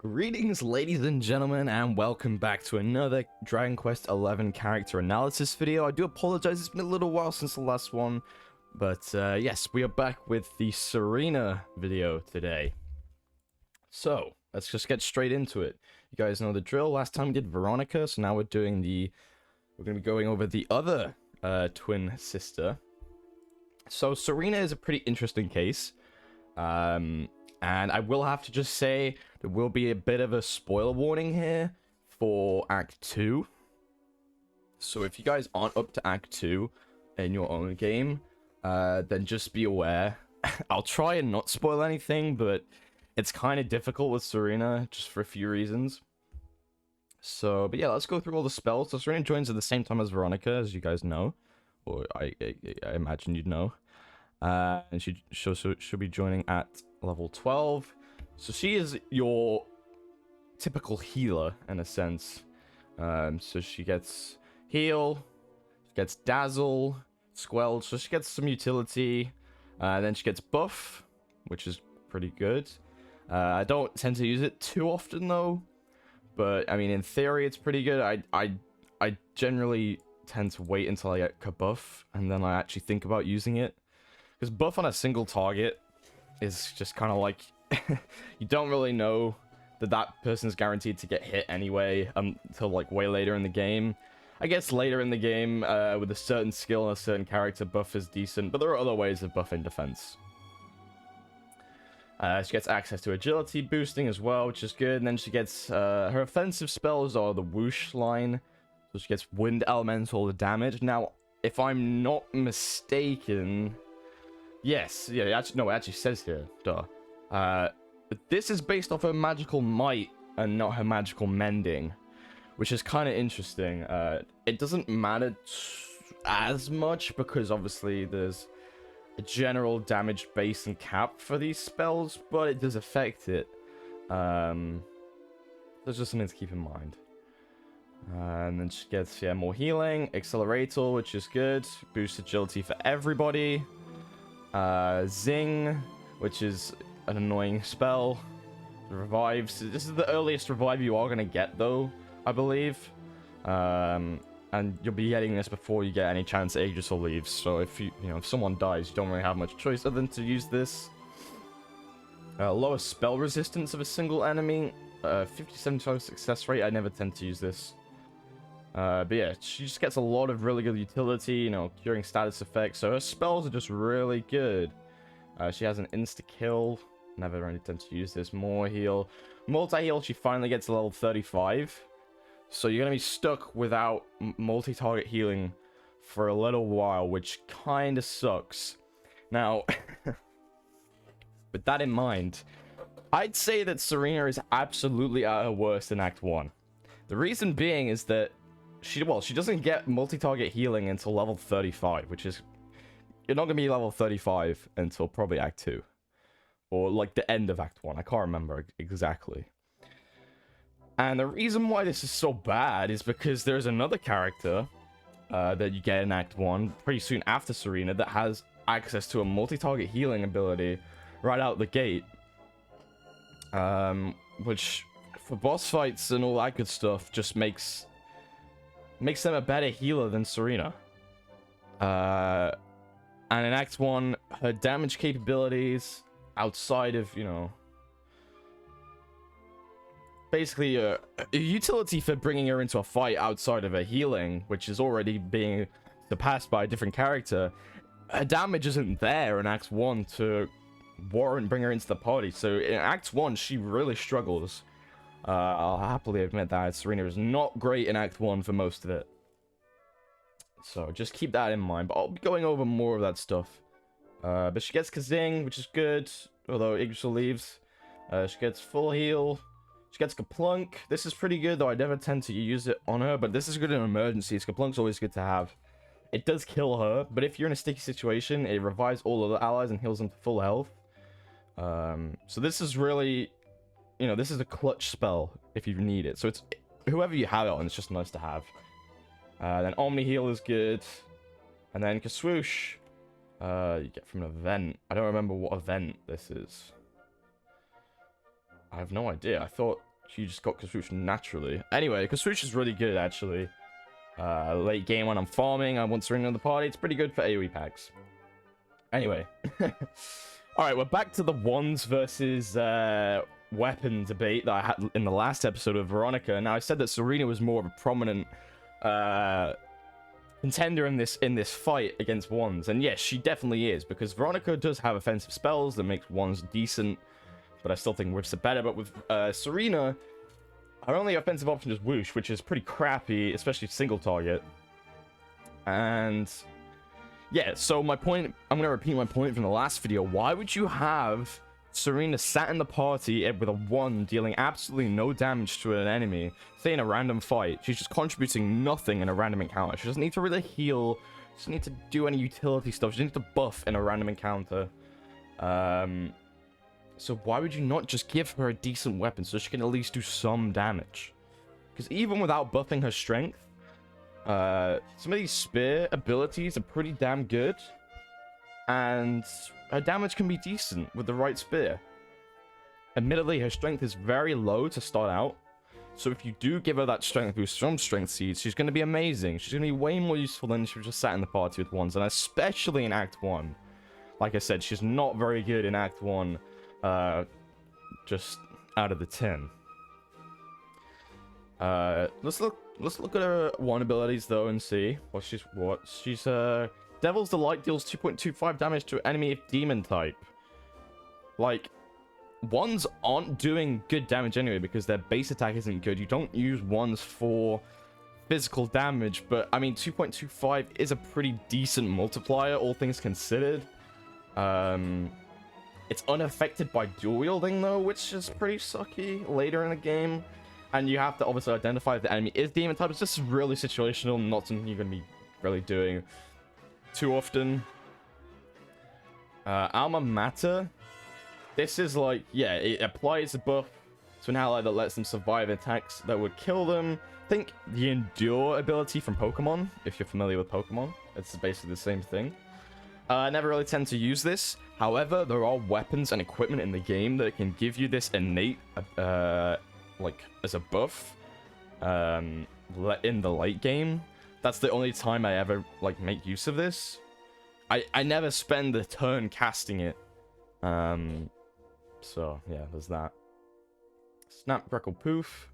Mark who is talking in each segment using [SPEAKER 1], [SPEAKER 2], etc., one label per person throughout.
[SPEAKER 1] Greetings, ladies and gentlemen, and welcome back to another Dragon Quest XI character analysis video. I do apologize, it's been a little while since the last one, but yes, we are back with the Serena video today. So, let's just get straight into it. You guys know the drill. Last time we did Veronica, so now we're going to be going over the other twin sister. So, Serena is a pretty interesting case. And I will have to just say, there will be a bit of a spoiler warning here for Act 2. So if you guys aren't up to Act 2 in your own game, then just be aware. I'll try and not spoil anything, but it's kind of difficult with Serena, just for a few reasons. So, but yeah, let's go through all the spells. So Serena joins at the same time as Veronica, as you guys know. Or I imagine you'd know. And she'll be joining at level 12. So she is your typical healer in a sense. So she gets heal, she gets dazzle, squelch, so she gets some utility. Then she gets buff, which is pretty good. I don't tend to use it too often though, but I mean in theory it's pretty good. I generally tend to wait until I get kabuff and then I actually think about using it. Because buff on a single target is just kind of like, you don't really know that person's guaranteed to get hit anyway until like way later in the game. I guess later in the game, with a certain skill and a certain character, buff is decent, but there are other ways of buffing defense. She gets access to agility boosting as well, which is good, and then she gets, her offensive spells are the whoosh line, so she gets wind elemental damage. Now, if I'm not mistaken... Yes, yeah, it actually says here, duh. This is based off her magical might and not her magical mending, which is kind of interesting. It doesn't matter as much because obviously there's a general damage base and cap for these spells, but it does affect it. There's just something to keep in mind. And then she gets, yeah, more healing, accelerator, which is good, boost agility for everybody. Zing, which is an annoying spell. Revives. This is the earliest revive you are going to get, though, I believe. And you'll be getting this before you get any chance Aegis or leaves. So if if someone dies, you don't really have much choice other than to use this. Lower spell resistance of a single enemy. 57% success rate. I never tend to use this. But yeah, she just gets a lot of really good utility, curing status effects, so her spells are just really good. She has an insta-kill, never really tend to use this. More heal. Multi-heal, she finally gets to level 35. So you're going to be stuck without multi-target healing for a little while, which kind of sucks. Now, with that in mind, I'd say that Serena is absolutely at her worst in Act 1. The reason being is that she doesn't get multi-target healing until level 35, which is... You're not going to be level 35 until probably Act 2. Or, like, the end of Act 1. I can't remember exactly. And the reason why this is so bad is because there's another character that you get in Act 1 pretty soon after Serena that has access to a multi-target healing ability right out the gate. Which, for boss fights and all that good stuff, just makes them a better healer than Serena. And in Act 1, her damage capabilities outside of, basically a utility for bringing her into a fight outside of her healing, which is already being surpassed by a different character. Her damage isn't there in Act 1 to warrant bring her into the party. So in Act 1, she really struggles. I'll happily admit that Serena is not great in Act 1 for most of it. So just keep that in mind. But I'll be going over more of that stuff. But she gets Kazing, which is good. Although Aegis leaves. She gets full heal. She gets Kaplunk. This is pretty good, though I never tend to use it on her. But this is good in emergencies. Kaplunk's always good to have. It does kill her. But if you're in a sticky situation, it revives all other allies and heals them to full health. So this is really... this is a clutch spell if you need it. So it's whoever you have it on, it's just nice to have. Then Omni Heal is good. And then Kaswoosh, you get from an event. I don't remember what event this is. I have no idea. I thought She just got Kasuch naturally. Anyway, Kasuch is really good, actually. Late game when I'm farming, I want Serena in the party. It's pretty good for AoE packs. Anyway. Alright, we're back to the wands versus weapon debate that I had in the last episode of Veronica. Now, I said that Serena was more of a prominent contender in this fight against wands. And yes, she definitely is, because Veronica does have offensive spells that makes wands decent. But I still think Whiffs are better. But with Serena, her only offensive option is Whoosh, which is pretty crappy, especially single target. And yeah, so my point, I'm going to repeat my point from the last video. Why would you have Serena sat in the party with a 1 dealing absolutely no damage to an enemy, say in a random fight? She's just contributing nothing in a random encounter. She doesn't need to really heal. She doesn't need to do any utility stuff. She doesn't need to buff in a random encounter. So why would you not just give her a decent weapon so she can at least do some damage? Because even without buffing her strength, some of these spear abilities are pretty damn good. And her damage can be decent with the right spear. Admittedly, her strength is very low to start out. So if you do give her that strength boost from strength seeds, she's going to be amazing. She's going to be way more useful than if she just sat in the party with wands. And especially in Act 1. Like I said, she's not very good in Act 1. Just out of the 10. Let's look at her one abilities though and see what she's Devil's Delight deals 2.25 damage to enemy if demon type. Like, wands aren't doing good damage anyway because their base attack isn't good. You don't use wands for physical damage, but I mean 2.25 is a pretty decent multiplier, all things considered. It's unaffected by dual wielding though, which is pretty sucky later in the game. And you have to obviously identify if the enemy is demon type. It's just really situational, not something you're going to be really doing too often. Alma Mater. This is like, yeah, it applies a buff to an ally that lets them survive attacks that would kill them. Think the Endure ability from Pokemon, if you're familiar with Pokemon. It's basically the same thing. I never really tend to use this. However, there are weapons and equipment in the game that can give you this innate, like, as a buff, in the late game. That's the only time I ever, like, make use of this. I never spend the turn casting it. So, yeah, there's that. Snap, Crackle, Poof.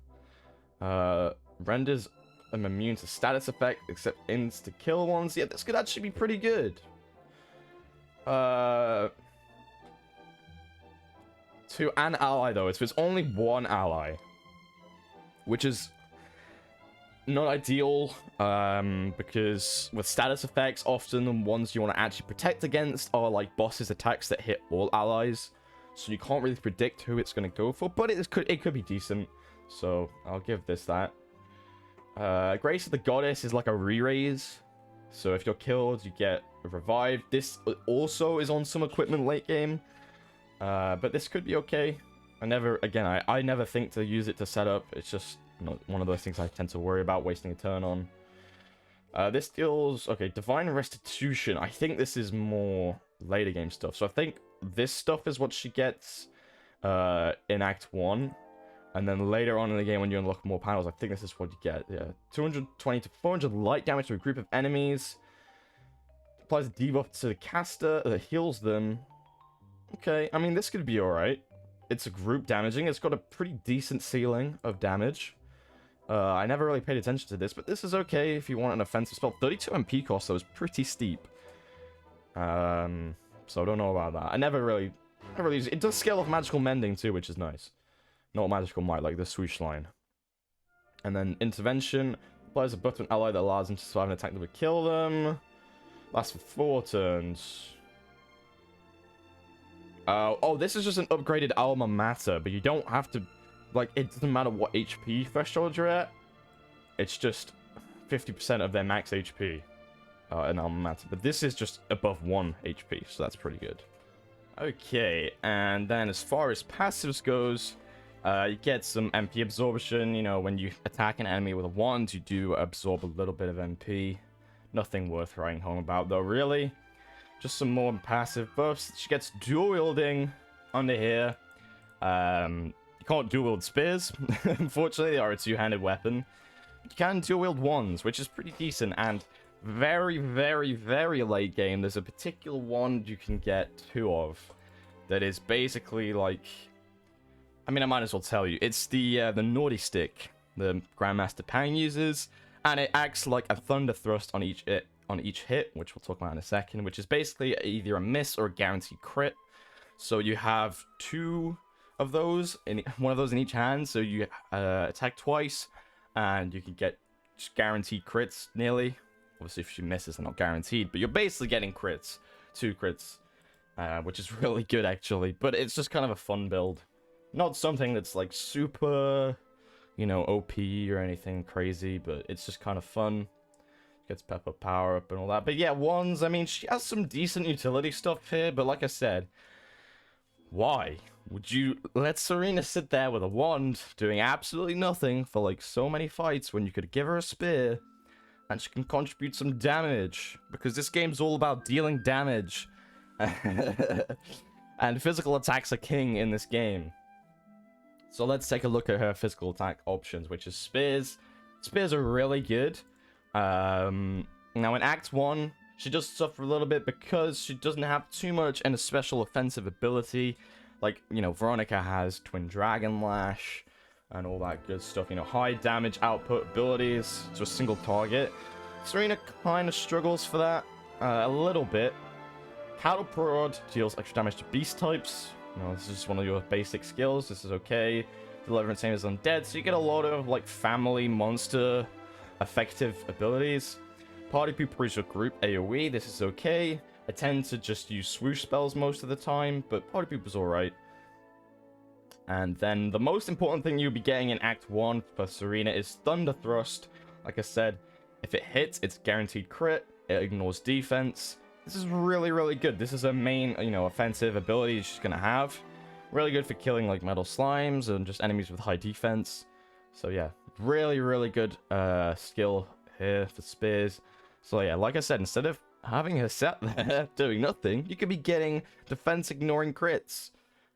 [SPEAKER 1] Renders them immune to status effect, except insta-kill ones. Yeah, this could actually be pretty good. To an ally, though. If it's only one ally. Which is not ideal, because with status effects, often the ones you want to actually protect against are like bosses' attacks that hit all allies. So you can't really predict who it's going to go for, but it could be decent. So I'll give this that. Grace of the Goddess is like a re-raise. So if you're killed, you get revived. This also is on some equipment late game. But this could be okay. I never think to use it to set up. It's just not one of those things I tend to worry about wasting a turn on. This deals... Okay, Divine Restitution. I think this is more later game stuff. So I think this stuff is what she gets in Act 1. And then later on in the game when you unlock more panels, I think this is what you get. Yeah, 220 to 400 light damage to a group of enemies. Applies a debuff to the caster that heals them. Okay, I mean, this could be alright. It's a group damaging. It's got a pretty decent ceiling of damage. I never really paid attention to this, but this is okay if you want an offensive spell. 32 MP cost, though, is pretty steep. So I don't know about that. I never really use it. It does scale off magical mending, too, which is nice. Not magical might, like the swoosh line. And then intervention. Applies a buff to an ally that allows them to survive an attack that would kill them. Lasts for 4 turns. Oh, this is just an upgraded Alma Mater, but you don't have to, like, it doesn't matter what HP threshold you're at. It's just 50% of their max HP in Alma Mater. But this is just above 1 HP, so that's pretty good. Okay, and then as far as passives goes, you get some MP absorption. You know, when you attack an enemy with a wand, you do absorb a little bit of MP. Nothing worth writing home about, though, really. Just some more passive buffs. She gets dual wielding under here. You You can't dual-wield spears. Unfortunately, they are a two-handed weapon. You can dual-wield wands, which is pretty decent, and very, very, very late game, there's a particular wand you can get two of that is basically like... I mean, I might as well tell you. It's the Naughty Stick the Grandmaster Pang uses, and it acts like a Thunder Thrust on each hit, which we'll talk about in a second, which is basically either a miss or a guaranteed crit. So you have two of those, one of those in each hand, so you attack twice, and you can get just guaranteed crits, nearly. Obviously, if she misses, they're not guaranteed, but you're basically getting crits. 2 crits, which is really good, actually. But it's just kind of a fun build. Not something that's, like, super, you know, OP or anything crazy, but it's just kind of fun. Gets Pepper power up and all that. But yeah, wands, I mean, she has some decent utility stuff here, but like I said, why would you let Serena sit there with a wand doing absolutely nothing for, like, so many fights when you could give her a spear and she can contribute some damage? Because this game's all about dealing damage. And physical attacks are king in this game. So let's take a look at her physical attack options, which is spears. Spears are really good. Now in Act 1, she does suffer a little bit because she doesn't have too much and a special offensive ability. Like, you know, Veronica has Twin Dragon Lash and all that good stuff. You know, high damage output abilities to a single target. Serena kind of struggles for that a little bit. Cattle Prod deals extra damage to beast types. You know, this is just one of your basic skills. This is okay. Deliverance aim is undead, so you get a lot of, like, family monster effective abilities. Party Pooper is your group AoE. This is okay. I tend to just use swoosh spells most of the time, but Party Pooper's alright. And then the most important thing you'll be getting in Act 1 for Serena is Thunder Thrust. Like I said, if it hits, it's guaranteed crit. It ignores defense. This is really, really good. This is a main, you know, offensive ability she's gonna have. Really good for killing, like, metal slimes and just enemies with high defense. So yeah, really, really good skill here for spears. So yeah, like I said, instead of having her sat there doing nothing, you could be getting defense ignoring crits.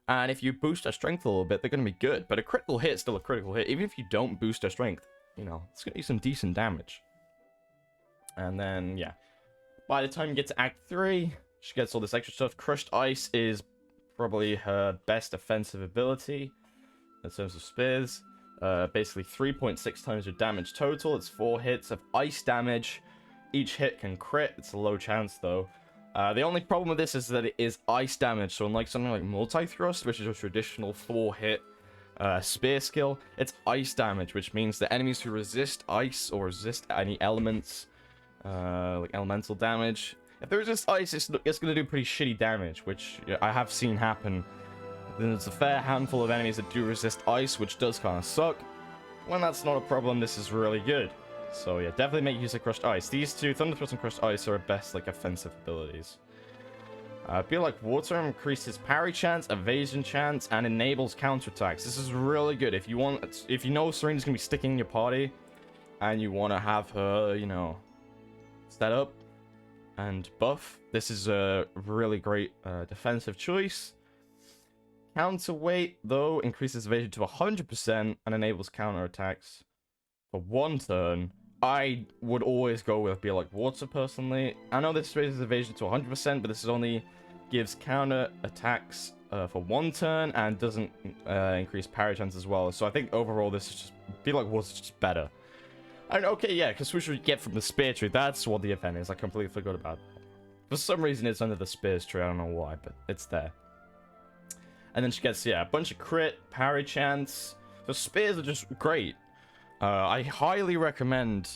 [SPEAKER 1] And if you boost her strength a little bit, they're going to be good. But a critical hit is still a critical hit. Even if you don't boost her strength, you know, it's going to do some decent damage. And then, yeah. By the time you get to Act 3, she gets all this extra stuff. Crushed Ice is probably her best offensive ability in terms of spears. Basically 3.6 times your damage total. It's 4 hits of ice damage. Each hit can crit. It's a low chance, though. The only problem with this is that it is ice damage, so unlike something like Multi-Thrust, which is a traditional 4-hit spear skill, it's ice damage, which means that enemies who resist ice or resist any elements, like elemental damage, if they resist ice, it's going to do pretty shitty damage, which I have seen happen. There's a fair handful of enemies that do resist ice, which does kind of suck. When that's not a problem, this is really good. So yeah, definitely make use of Crushed Ice. These two, Thunder Thrust and Crushed Ice, are her best, like, offensive abilities. I feel like Water increases parry chance, evasion chance, and enables counterattacks. This is really good. If you know Serena's gonna be sticking in your party, and you want to have her, you know, set up and buff, this is a really great defensive choice. Counterweight, though, increases evasion to 100% and enables counterattacks for 1 turn. I would always go with be like Water personally. I know this raises evasion to 100%, but this is only gives counter attacks for 1 turn and doesn't increase parry chance as well. So I think overall this is just be like Water's just better. And okay, yeah, because switch we get from the spear tree. That's what the event is. I completely forgot about that. For some reason it's under the spears tree. I don't know why, but it's there. And then she gets, yeah, a bunch of crit, parry chance. So spears are just great. I highly recommend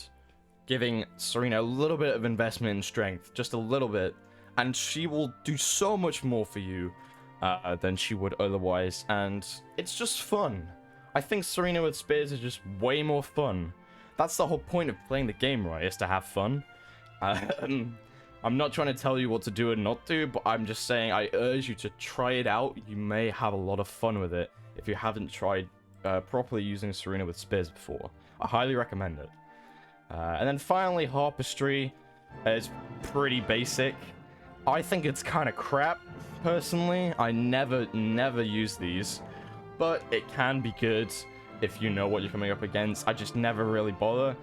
[SPEAKER 1] giving Serena a little bit of investment in strength, just a little bit, and she will do so much more for you than she would otherwise, and it's just fun. I think Serena with spears is just way more fun. That's the whole point of playing the game, right, is to have fun. I'm not trying to tell you what to do and not do, but I'm just saying I urge you to try it out. You may have a lot of fun with it if you haven't tried properly using Serena with spears before. I highly recommend it. And then finally, Harpistry is pretty basic. I think it's kind of crap, personally. I never use these. but it can be good if you know what you're coming up against. I just never really bother.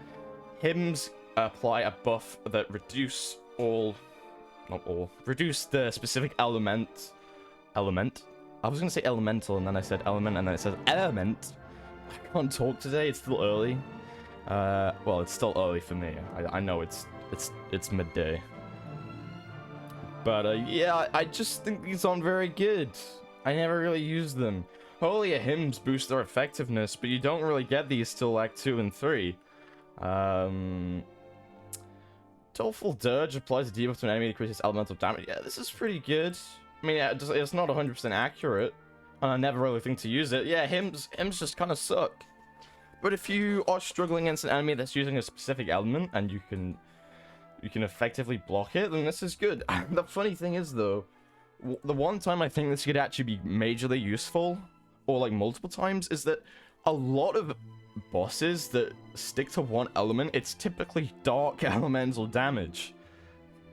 [SPEAKER 1] Hymns apply a buff that reduce the specific element. I was gonna say elemental, and then I said element, and then it says element. I can't talk today. It's still early. Well, it's still early for me. I know it's midday. But yeah, I just think these aren't very good. I never really use them. Holy hymns boost their effectiveness, but you don't really get these till Act 2 and 3. Doleful Dirge applies a debuff to an enemy that increases elemental damage. Yeah, this is pretty good. I mean, yeah, it's not 100% accurate, and I never really think to use it. Yeah, hymns just kind of suck. But if you are struggling against an enemy that's using a specific element, and you can effectively block it, then this is good. The funny thing is, though, the one time I think this could actually be majorly useful, or like multiple times, is that a lot of bosses that stick to one element, it's typically dark elemental damage.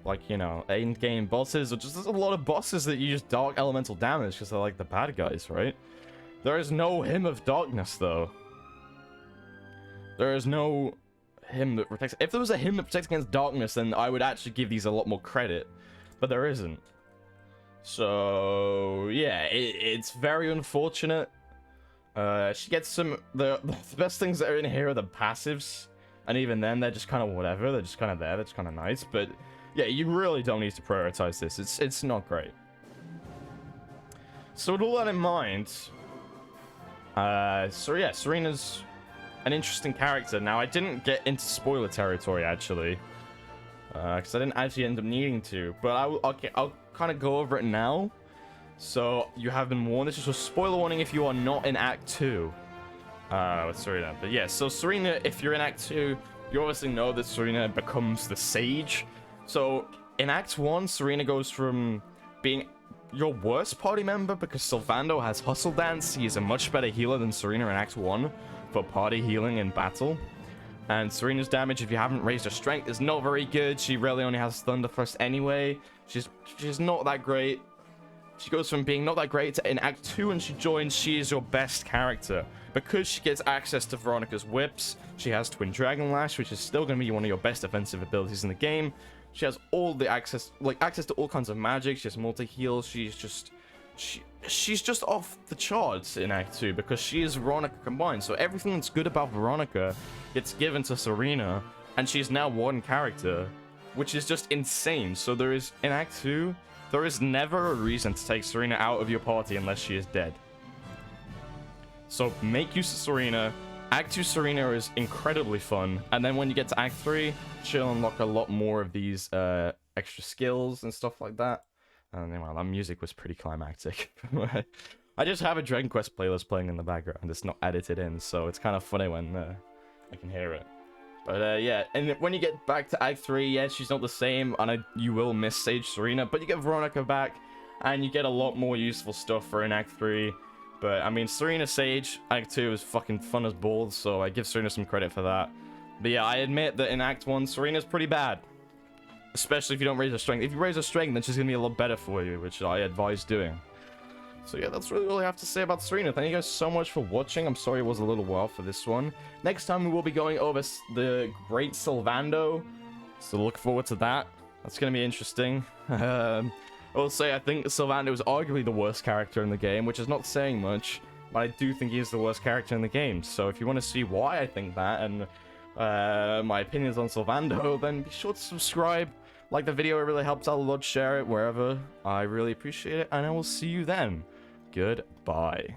[SPEAKER 1] Like, you know, end-game bosses, or just there's a lot of bosses that use dark elemental damage because they're like the bad guys, right? There is no Hymn of Darkness, though. There is no hymn that protects. If there was a hymn that protects against darkness, then I would actually give these a lot more credit, but there isn't. So yeah, it's very unfortunate. She gets some the best things that are in here are the passives, and even then they're just kind of whatever. They're just kind of there. That's kind of nice, but yeah, you really don't need to prioritize this. It's not great. So with all that in mind, so yeah, Serena's an interesting character. Now, I didn't get into spoiler territory, actually, because I didn't actually end up needing to, but I'll kind of go over it now. So, you have been warned. This is a spoiler warning if you are not in Act 2 with Serena. But yeah, so Serena, if you're in Act 2, you obviously know that Serena becomes the Sage. So, in Act 1, Serena goes from being your worst party member because Sylvando has Hustle Dance. He is a much better healer than Serena in Act 1 for party healing in battle. And Serena's damage, if you haven't raised her strength, is not very good. She really only has Thunder Thrust anyway. She's not that great. She goes from being not that great to in Act 2 when she joins, she is your best character. Because she gets access to Veronica's whips, she has Twin Dragon Lash, which is still going to be one of your best offensive abilities in the game. She has all the access to all kinds of magic. She has multi-heal. She's just off the charts in Act 2 because she is Veronica combined. So everything that's good about Veronica gets given to Serena, and she's now one character, which is just insane. So there is, in Act 2, there is never a reason to take Serena out of your party unless she is dead. So make use of Serena. Act 2 Serena is incredibly fun, and then when you get to Act 3, she'll unlock a lot more of these extra skills and stuff like that. And anyway, that music was pretty climactic. I just have a Dragon Quest playlist playing in the background. It's not edited in, so it's kind of funny when I can hear it. But yeah, and when you get back to Act 3, yes, she's not the same, and you will miss Sage Serena, but you get Veronica back, and you get a lot more useful stuff for in Act 3. But, I mean, Serena Sage, Act 2 is fucking fun as balls, so I give Serena some credit for that. But yeah, I admit that in Act 1, Serena's pretty bad. Especially if you don't raise her strength. If you raise her strength, then she's gonna be a lot better for you, which I advise doing. So yeah, that's really all I have to say about Serena. Thank you guys so much for watching. I'm sorry it was a little while for this one. Next time we will be going over the Great Sylvando, so look forward to that. That's gonna be interesting. I will say I think Sylvando is arguably the worst character in the game, which is not saying much, but I do think he is the worst character in the game. So if you want to see why I think that, and my opinions on Sylvando, then be sure to subscribe, like the video, it really helps out a lot, share it wherever. I really appreciate it, and I will see you then. Goodbye.